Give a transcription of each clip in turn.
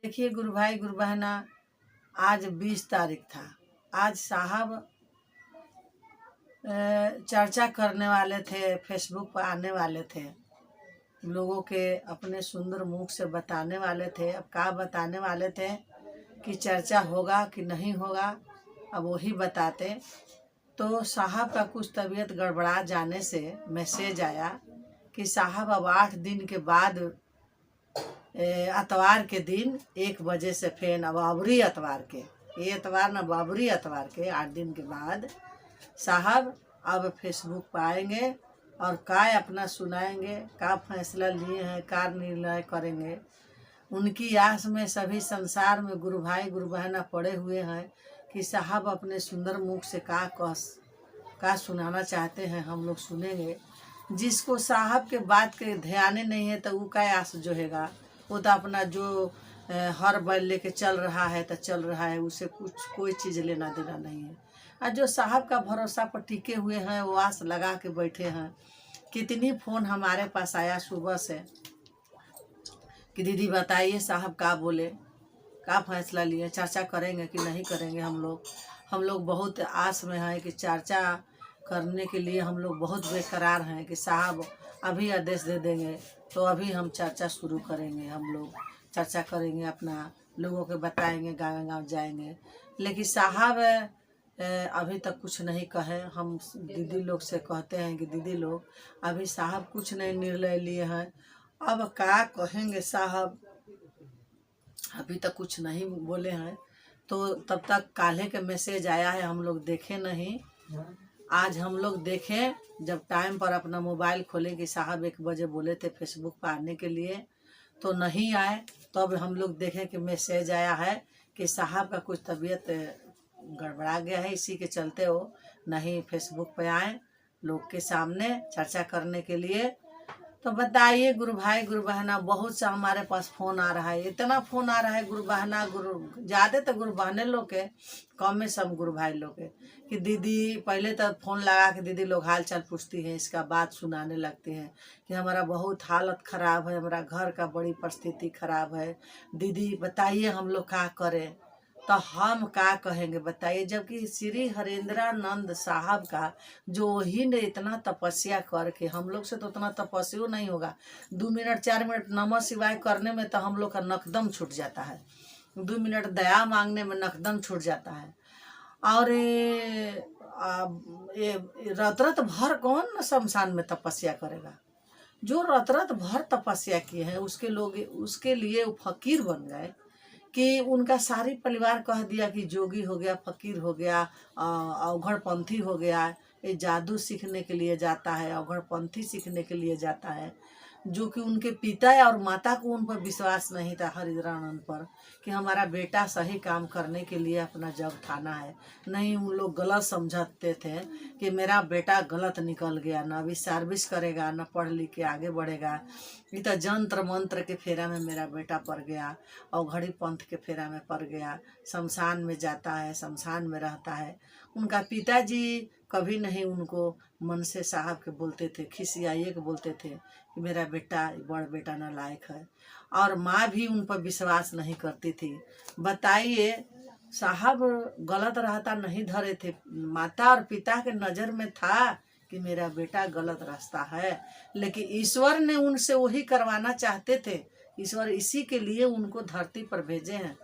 देखिए गुरु भाई गुरु बहना, आज 20 तारीख था। आज साहब चर्चा करने वाले थे, फेसबुक पर आने वाले थे, लोगों के अपने सुंदर मुख से बताने वाले थे। अब क्या बताने वाले थे कि चर्चा होगा कि नहीं होगा, अब वही बताते। तो साहब का कुछ तबीयत गड़बड़ा जाने से मैसेज आया कि साहब अब 8 दिन के बाद अतवार के दिन 1 बजे से फिर अब अबरी अतवार के, ये अतवार न बाबरी अतवार के 8 दिन के बाद साहब अब फेसबुक पर आएंगे और का अपना सुनाएंगे, का फैसला लिए हैं, का निर्णय करेंगे। उनकी आस में सभी संसार में गुरु भाई गुरु बहना पड़े हुए हैं कि साहब अपने सुंदर मुख से का सुनाना चाहते हैं, हम लोग सुनेंगे। जिसको साहब के बात के ध्यान नहीं है तो वो का आस जो हैगा, वो तो अपना जो हर बैल लेके चल रहा है तो चल रहा है, उसे कुछ कोई चीज़ लेना देना नहीं है। और जो साहब का भरोसा पर टिके हुए हैं वो आस लगा के बैठे हैं। कितनी फ़ोन हमारे पास आया सुबह से कि दीदी बताइए साहब का बोले, का फैसला लिए, चर्चा करेंगे कि नहीं करेंगे। हम लोग बहुत आस में हैं कि चर्चा करने के लिए हम लोग बहुत बेकरार हैं कि साहब अभी आदेश दे देंगे तो अभी हम चर्चा शुरू करेंगे। हम लोग चर्चा करेंगे, अपना लोगों के बताएंगे, गाँव गाँव जाएंगे। लेकिन साहब अभी तक कुछ नहीं कहे। हम दीदी लोग से कहते हैं कि दीदी लोग अभी साहब कुछ नहीं निर्णय लिए हैं, अब क्या कहेंगे साहब, अभी तक कुछ नहीं बोले हैं। तो तब तक काल्हे के मैसेज आया है, हम लोग देखे नहीं। आज हम लोग देखें, जब टाइम पर अपना मोबाइल खोलें कि साहब 1 बजे बोले थे फेसबुक पर आने के लिए, तो नहीं आए। तब हम लोग देखें कि मैसेज आया है कि साहब का कुछ तबीयत गड़बड़ा गया है, इसी के चलते वो नहीं फेसबुक पे आए लोग के सामने चर्चा करने के लिए। तो बताइए गुरु भाई गुरु बहना, बहुत सा हमारे पास फ़ोन आ रहा है, इतना फ़ोन आ रहा है गुरु बहना, ज़्यादा तो गुरु बहने लोग के, कम में सब गुरु भाई लोग के, कि दीदी पहले तो फ़ोन लगा के दीदी लोग हाल चाल पूछती हैं, इसका बात सुनाने लगते हैं कि हमारा बहुत हालत ख़राब है, हमारा घर का बड़ी परिस्थिति ख़राब है, दीदी बताइए हम लोग क्या करें। तो हम क्या कहेंगे बताइए, जबकि श्री हरेंद्रानंद साहब का जो ही ने इतना तपस्या करके, हम लोग से तो उतना तपस्या नहीं होगा। 2 मिनट 4 मिनट नमः शिवाय करने में तो हम लोग का नकदम छूट जाता है, 2 मिनट दया मांगने में नकदम छूट जाता है। और ये रत रत भर कौन शमशान में तपस्या करेगा। जो रत रत भर तपस्या किए हैं उसके लिए वो फकीर बन गए कि उनका सारी परिवार कह दिया कि जोगी हो गया, फकीर हो गया, अवघड़पंथी हो गया। ये जादू सीखने के लिए जाता है, अवघड़पंथी सीखने के लिए जाता है। जो कि उनके पिता और माता को उन पर विश्वास नहीं था, हरिद्रानंद पर, कि हमारा बेटा सही काम करने के लिए अपना जग ठाना है। नहीं, उन लोग गलत समझते थे कि मेरा बेटा गलत निकल गया, ना अभी सर्विस करेगा, ना पढ़ लिख के आगे बढ़ेगा, ये तो जंत्र मंत्र के फेरा में मेरा बेटा पड़ गया, और घड़ी पंथ के फेरा में पड़ गया, शमशान में जाता है, शमशान में रहता है। उनका पिताजी कभी नहीं उनको मन से साहब के बोलते थे, खिसियाइए के बोलते थे कि मेरा बेटा बड़ बेटा नालायक है, और माँ भी उन पर विश्वास नहीं करती थी। बताइए, साहब गलत रहता नहीं धरे थे, माता और पिता के नज़र में था कि मेरा बेटा गलत रास्ता है, लेकिन ईश्वर ने उनसे वही करवाना चाहते थे। ईश्वर इसी के लिए उनको धरती पर भेजे हैं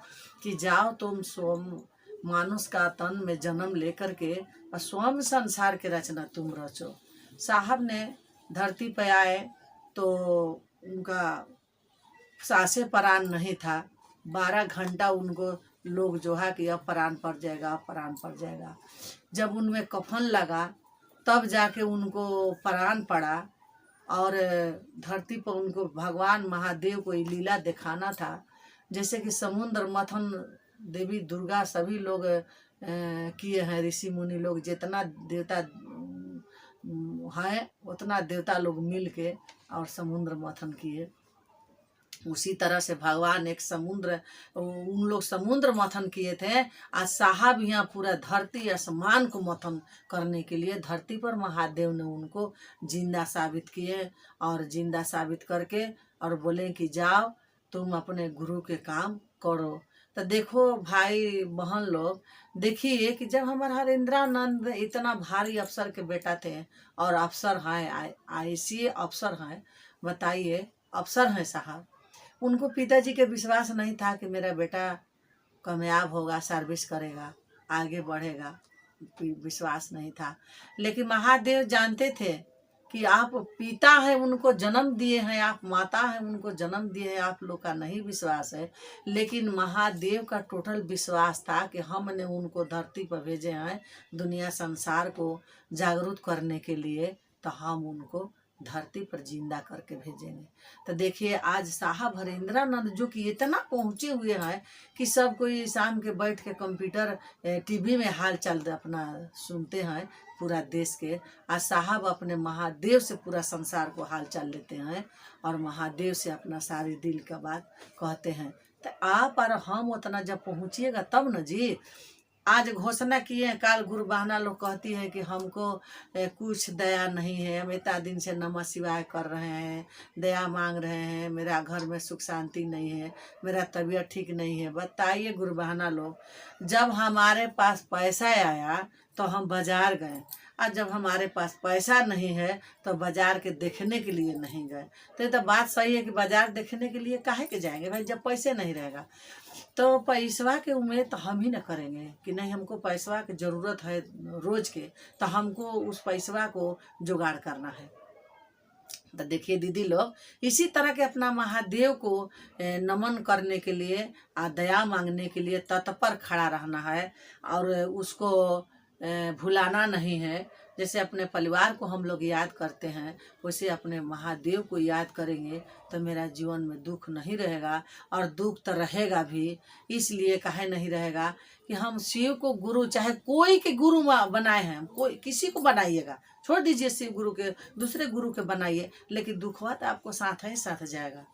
कि जाओ तुम स्वयं मानुष का तन में जन्म लेकर के और स्वयं संसार के रचना तुम रचो। साहब ने धरती पर आए तो उनका सांसे प्राण नहीं था, 12 घंटा उनको लोग जो है कि अब प्राण पड़ जाएगा, अब प्राण पड़ जाएगा। जब उनमें कफन लगा तब जाके उनको प्राण पड़ा, और धरती पर उनको भगवान महादेव को लीला दिखाना था। जैसे कि समुद्र मथन देवी दुर्गा सभी लोग किए हैं, ऋषि मुनि लोग, जितना देवता हैं उतना देवता लोग मिल के और समुद्र मथन किए। उसी तरह से भगवान एक समुद्र, उन लोग समुद्र मथन किए थे। आज साहब यहाँ पूरा धरती आसमान को मथन करने के लिए धरती पर महादेव ने उनको जिंदा साबित किए, और जिंदा साबित करके और बोले कि जाओ तुम अपने गुरु के काम करो। तो देखो भाई बहन लोग, देखिए कि जब हमारा हरेंद्रानंद इतना भारी अफसर के बेटा थे और अफसर हैं, ICA अफसर हैं, बताइए अफसर हैं साहब, उनको पिताजी के विश्वास नहीं था कि मेरा बेटा कामयाब होगा, सर्विस करेगा, आगे बढ़ेगा, विश्वास नहीं था। लेकिन महादेव जानते थे कि आप पिता हैं, उनको जन्म दिए हैं, आप माता हैं, उनको जन्म दिए हैं, आप लोग का नहीं विश्वास है, लेकिन महादेव का टोटल विश्वास था कि हमने उनको धरती पर भेजे हैं दुनिया संसार को जागरूक करने के लिए, तो हम उनको धरती पर जिंदा करके भेजेंगे। तो देखिए आज साहब हरेंद्रानंद जो कि इतना पहुँचे हुए हैं कि सब कोई शाम के बैठ के कंप्यूटर TV में हाल चाल अपना सुनते हैं पूरा देश के। आज साहब अपने महादेव से पूरा संसार को हाल चाल लेते हैं और महादेव से अपना सारी दिल का बात कहते हैं। तो आप और हम उतना जब पहुँचिएगा तब न जी। आज घोषणा किए हैं, काल गुरु बहना लोग कहती है कि हमको कुछ दया नहीं है, हम इतना दिन से नमः शिवाय कर रहे हैं, दया मांग रहे हैं, मेरा घर में सुख शांति नहीं है, मेरा तबीयत ठीक नहीं है। बताइए गुरु बहना लोग, जब हमारे पास पैसा आया तो हम बाजार गए, और जब हमारे पास पैसा नहीं है तो बाजार के देखने के लिए नहीं गए। तो ये तो बात सही है कि बाजार देखने के लिए काहे के जाएंगे भाई, जब पैसे नहीं रहेगा। तो पैसवा के उम्मीद तो हम ही न करेंगे कि नहीं हमको पैसवा की ज़रूरत है रोज के, तो हमको उस पैसवा को जुगाड़ करना है। तो देखिए दीदी लोग, इसी तरह के अपना महादेव को नमन करने के लिए, दया मांगने के लिए तत्पर खड़ा रहना है और उसको भुलाना नहीं है। जैसे अपने परिवार को हम लोग याद करते हैं, वैसे अपने महादेव को याद करेंगे तो मेरा जीवन में दुख नहीं रहेगा, और दुख तो रहेगा भी। इसलिए काहे नहीं रहेगा कि हम शिव को गुरु, चाहे कोई के गुरु बनाए हैं, कोई किसी को बनाइएगा, छोड़ दीजिए शिव गुरु के, दूसरे गुरु के बनाइए, लेकिन दुखवा तो आपको साथ ही साथ जाएगा।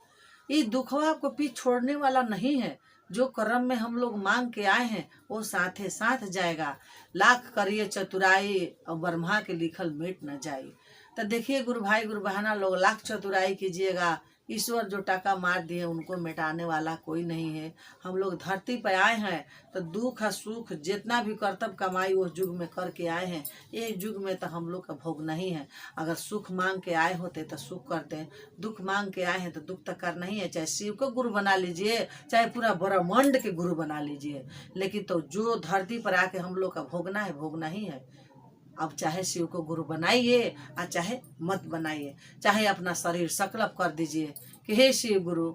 ये दुखवा आपको पीछे छोड़ने वाला नहीं है। जो कर्म में हम लोग मांग के आए हैं वो साथे साथ जाएगा। लाख करिए चतुराई और ब्रह्मा के लिखल मिट न जाए। तो देखिए गुरु भाई गुरु बहना लोग, लाख चतुराई कीजिएगा, ईश्वर जो टाका मार दिए उनको मिटाने वाला कोई नहीं है। हम लोग धरती पर आए हैं तो दुख सुख जितना भी कर्तव्य कमाई उस युग में करके आए हैं। एक युग में तो हम लोग का भोग नहीं है। अगर सुख मांग के आए होते तो सुख करते, दुख मांग के आए हैं तो दुख तो करना ही है। चाहे शिव को गुरु बना लीजिए, चाहे पूरा ब्रह्मांड के गुरु बना लीजिए, लेकिन तो जो धरती पर आके हम लोग का भोगना है, भोगना ही है। अब चाहे शिव को गुरु बनाइए और चाहे मत बनाइए, चाहे अपना शरीर संकल्प कर दीजिए कि हे शिव गुरु,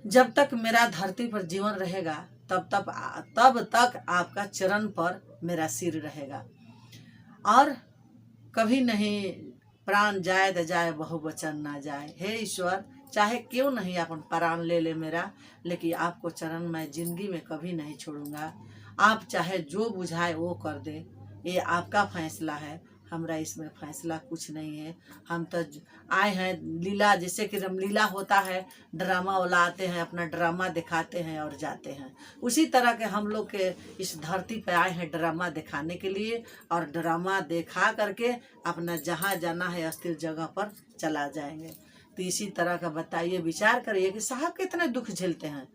जब तक मेरा धरती पर जीवन रहेगा तब तक आपका चरण पर मेरा सिर रहेगा, और कभी नहीं प्राण जाए तो जाए बहुवचन ना जाए। हे ईश्वर, चाहे क्यों नहीं अपन प्राण ले ले मेरा, लेकिन आपको चरण मैं जिंदगी में कभी नहीं छोड़ूंगा। आप चाहे जो बुझाए वो कर दे, ये आपका फैसला है, हमरा इसमें फैसला कुछ नहीं है। हम तो आए हैं लीला, जैसे कि रामलीला होता है, ड्रामा वाला आते हैं, अपना ड्रामा दिखाते हैं और जाते हैं। उसी तरह के हम लोग के इस धरती पे आए हैं ड्रामा दिखाने के लिए, और ड्रामा दिखा करके अपना जहाँ जाना है अस्थिर जगह पर चला जाएंगे। तो इसी तरह का बताइए, विचार करिए कि साहब कितने दुख झेलते हैं,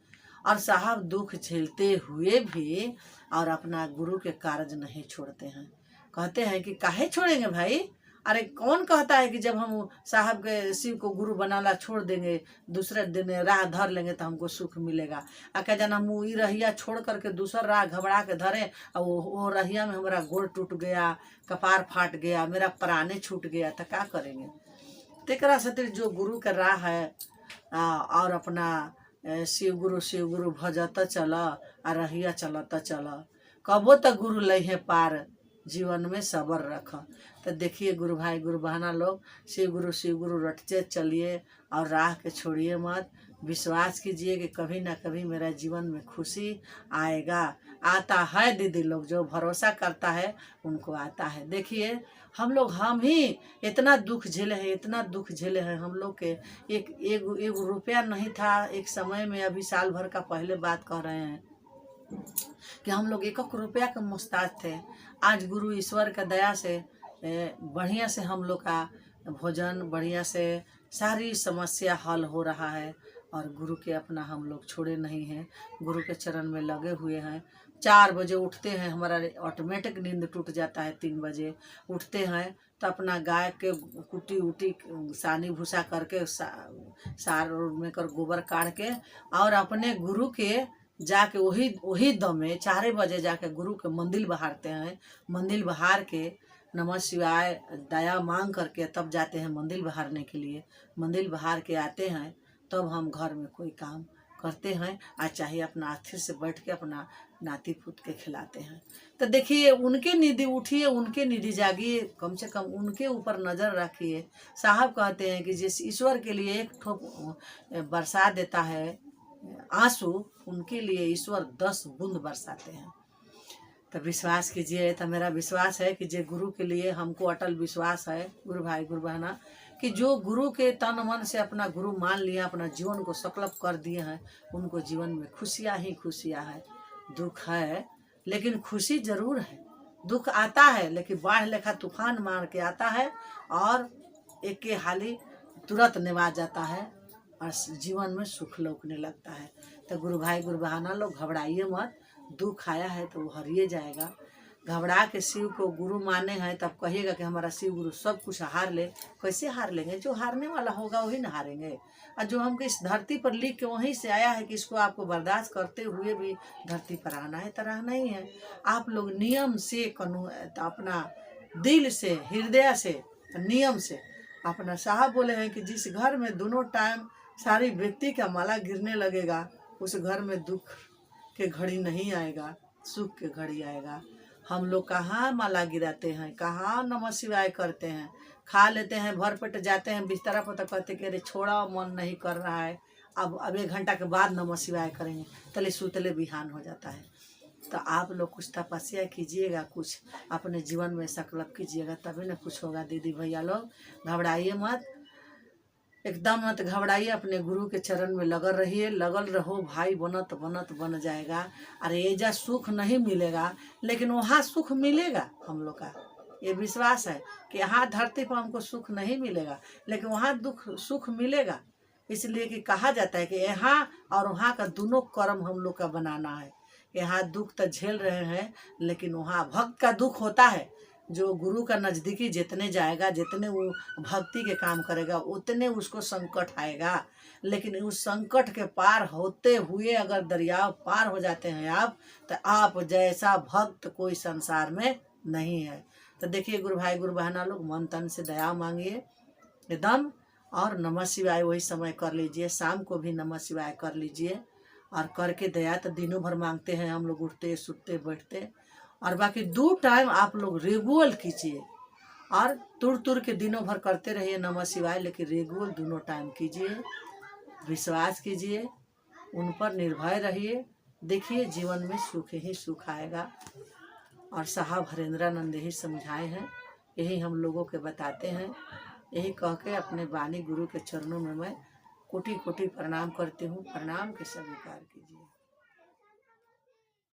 और साहब दुख झेलते हुए भी और अपना गुरु के कार्य नहीं छोड़ते हैं। कहते हैं कि काहे छोड़ेंगे भाई, अरे कौन कहता है कि जब हम साहब के शिव को गुरु बनाना छोड़ देंगे, दूसरे दिन राह धर लेंगे तो हमको सुख मिलेगा। आ क्या जाना हम ई रहिया छोड़ करके दूसरा राह घबरा के धरे, और वो रहिया में हमारा गोड़ टूट गया, कपार फाट गया, मेरा प्राणे छूट गया, तो क्या करेंगे। तेकरा खातिर जो गुरु का राह है और अपना शिव गुरु भजत चल, आ रहिया चलत चल, कबो तक गुरु लहे पार, जीवन में सबर रख। तो देखिए गुरु भाई गुरु बहना लोग, शिव गुरु रटते चलिए और राह के छोड़िए मत। विश्वास कीजिए कि कभी ना कभी मेरा जीवन में खुशी आएगा। आता है दीदी लोग, जो भरोसा करता है उनको आता है। देखिए हम ही इतना दुख झेले हैं, इतना दुख झेले हैं। हम लोग के एक रुपया नहीं था एक समय में, अभी साल भर का पहले बात कह रहे हैं कि हम लोग 1 रुपया के मोहताज थे। आज गुरु ईश्वर का दया से बढ़िया से हम लोग का भोजन, बढ़िया से सारी समस्या हल हो रहा है, और गुरु के अपना हम लोग छोड़े नहीं हैं, गुरु के चरण में लगे हुए हैं। 4 बजे उठते हैं, हमारा ऑटोमेटिक नींद टूट जाता है। 3 बजे उठते हैं तो अपना गाय के कुटी उटी सानी भूसा करके सार में कर गोबर काढ़ के और अपने गुरु के जाके वही दम में 4 बजे जाके गुरु के मंदिर बहारते हैं। मंदिर बहार के नमः शिवाय दया मांग करके तब जाते हैं मंदिर बहारने के लिए। मंदिर बहार के आते हैं तब हम घर में कोई काम करते हैं। आज चाहे अपना स्थिर से बैठ के अपना नाती पुत के खिलाते हैं। तो देखिए, उनके निधि उठिए, उनके निधि जागिए, कम से कम उनके ऊपर नज़र रखिए। साहब कहते हैं कि जिस ईश्वर के लिए एक ठोप बरसा देता है आंसू, उनके लिए ईश्वर 10 बूंद बरसाते हैं। तो विश्वास कीजिए। तो मेरा विश्वास है कि जो गुरु के लिए हमको अटल विश्वास है, गुरु भाई गुरु बहना, कि जो गुरु के तन मन से अपना गुरु मान लिया, अपना जीवन को संकल्प कर दिए हैं, उनको जीवन में खुशियाँ ही खुशियाँ है। दुख है लेकिन खुशी जरूर है। दुख आता है लेकिन बाढ़ लेखा तूफान मार के आता है और एक के हाली तुरंत निभा जाता है और जीवन में सुख लौकने लगता है। तो गुरु भाई गुरु बहना लोग घबराइए मत। दुख आया है तो वो हरिए जाएगा। घबरा के शिव को गुरु माने हैं तब कहिएगा कि हमारा शिव गुरु सब कुछ हार ले। कैसे हार लेंगे? जो हारने वाला होगा वही ना हारेंगे। और जो हमको इस धरती पर लिख के वहीं से आया है कि इसको आपको बर्दाश्त करते हुए भी धरती पर आना है, तो रहना ही है। आप लोग नियम से अपना दिल से, हृदय से, नियम से अपना साहब बोले हैं कि जिस घर में दोनों टाइम सारी व्यक्ति का माला गिरने लगेगा, उस घर में दुख के घड़ी नहीं आएगा, सुख के घड़ी आएगा। हम लोग कहाँ माला गिराते हैं, कहाँ नमः शिवाय करते हैं, खा लेते हैं, भर पेट जाते हैं बिस्तर पर तो कहते कि अरे छोड़ा, मन नहीं कर रहा है, अब 1 घंटा के बाद नमः शिवाय करेंगे, तले सुतले बिहान हो जाता है। तो आप लोग कुछ तपस्या कीजिएगा, कुछ अपने जीवन में संकल्प कीजिएगा, तभी ना कुछ होगा। दीदी भैया लोग घबराइए मत, एकदम मत घबराइए। अपने गुरु के चरण में लगल रहिए, लगल रहो भाई, बनत बनत बन जाएगा। अरे एजा सुख नहीं मिलेगा लेकिन वहाँ सुख मिलेगा। हम लोग का ये विश्वास है कि यहाँ धरती पर हमको सुख नहीं मिलेगा लेकिन वहाँ सुख मिलेगा। इसलिए कि कहा जाता है कि यहाँ और वहाँ का दोनों कर्म हम लोग का बनाना है। यहाँ दुख तो झेल रहे हैं लेकिन वहाँ भक्त का दुख होता है। जो गुरु का नज़दीकी जितने जाएगा, जितने वो भक्ति के काम करेगा, उतने उसको संकट आएगा। लेकिन उस संकट के पार होते हुए अगर दरिया पार हो जाते हैं आप, तो आप जैसा भक्त कोई संसार में नहीं है। तो देखिए गुरु भाई गुरु बहना लोग, मन तन से दया मांगिए एकदम, और नमः शिवाय वही समय कर लीजिए। शाम को भी नमः शिवाय कर लीजिए और करके दया तो दिनों भर मांगते हैं हम लोग, उठते सुतते बैठते। और बाकी 2 टाइम आप लोग रेगुलर कीजिए और तुर के दिनों भर करते रहिए नमः शिवाय, लेकिन रेगुलर दोनों टाइम कीजिए। विश्वास कीजिए, उन पर निर्भय रहिए। देखिए जीवन में सुख ही सुख आएगा। और साहब हरेंद्रानंद ही समझाए हैं, यही हम लोगों के बताते हैं। यही कह के अपने वाणी गुरु के चरणों में मैं कोटि कोटि प्रणाम करती हूँ। प्रणाम के स्वीकार कीजिए।